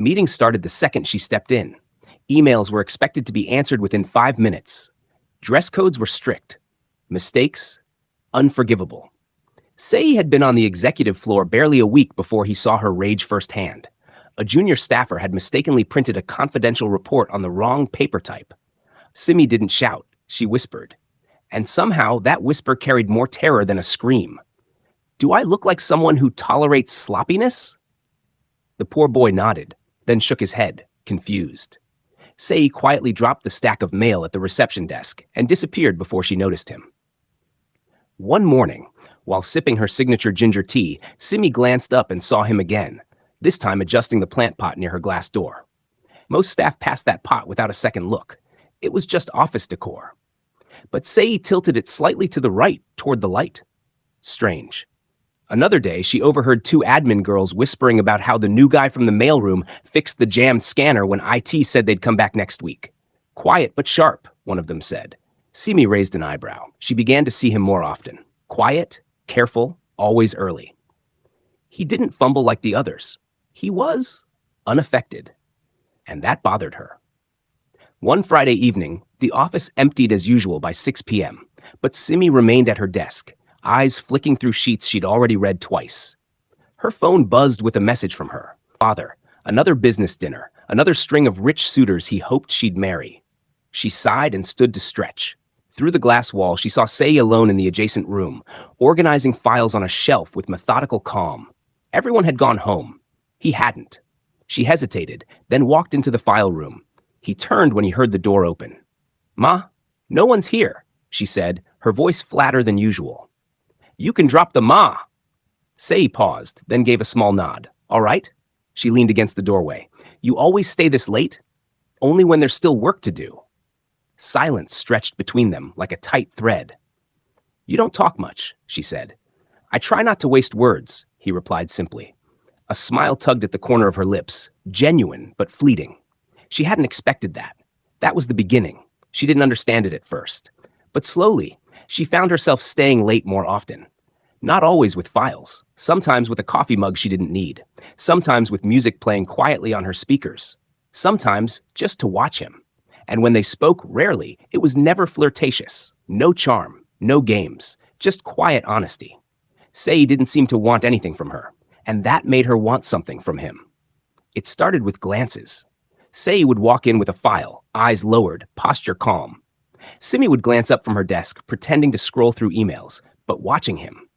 Meetings started the second she stepped in. Emails were expected to be answered within 5 minutes. Dress codes were strict. Mistakes, unforgivable. Sei had been on the executive floor barely a week before he saw her rage firsthand. A junior staffer had mistakenly printed a confidential report on the wrong paper type. Simi didn't shout, she whispered. And somehow that whisper carried more terror than a scream. "Do I look like someone who tolerates sloppiness?" The poor boy nodded, then shook his head, confused. Sei quietly dropped the stack of mail at the reception desk and disappeared before she noticed him. One morning, while sipping her signature ginger tea, Simi glanced up and saw him again, this time adjusting the plant pot near her glass door. Most staff passed that pot without a second look. It was just office decor. But Sei tilted it slightly to the right, toward the light. Strange. Another day, she overheard two admin girls whispering about how the new guy from the mailroom fixed the jammed scanner when IT said they'd come back next week. "Quiet but sharp," one of them said. Simi raised an eyebrow. She began to see him more often. Quiet, careful, always early. He didn't fumble like the others. He was unaffected. And that bothered her. One Friday evening, the office emptied as usual by 6 p.m., but Simi remained at her desk, eyes flicking through sheets she'd already read twice. Her phone buzzed with a message from her father, another business dinner, another string of rich suitors he hoped she'd marry. She sighed and stood to stretch. Through the glass wall, she saw Sei alone in the adjacent room, organizing files on a shelf with methodical calm. Everyone had gone home. He hadn't. She hesitated, then walked into the file room. He turned when he heard the door open. "Ma, no one's here," she said, her voice flatter than usual. "You can drop the ma." Sei paused, then gave a small nod. "All right." She leaned against the doorway. "You always stay this late?" "Only when there's still work to do." Silence stretched between them like a tight thread. "You don't talk much," she said. "I try not to waste words," he replied simply. A smile tugged at the corner of her lips, genuine but fleeting. She hadn't expected that. That was the beginning. She didn't understand it at first. But slowly, she found herself staying late more often. Not always with files, sometimes with a coffee mug she didn't need, sometimes with music playing quietly on her speakers, sometimes just to watch him. And when they spoke, rarely, it was never flirtatious, no charm, no games, just quiet honesty. Sei didn't seem to want anything from her, and that made her want something from him. It started with glances. Sei would walk in with a file, eyes lowered, posture calm. Simi would glance up from her desk, pretending to scroll through emails, but watching him.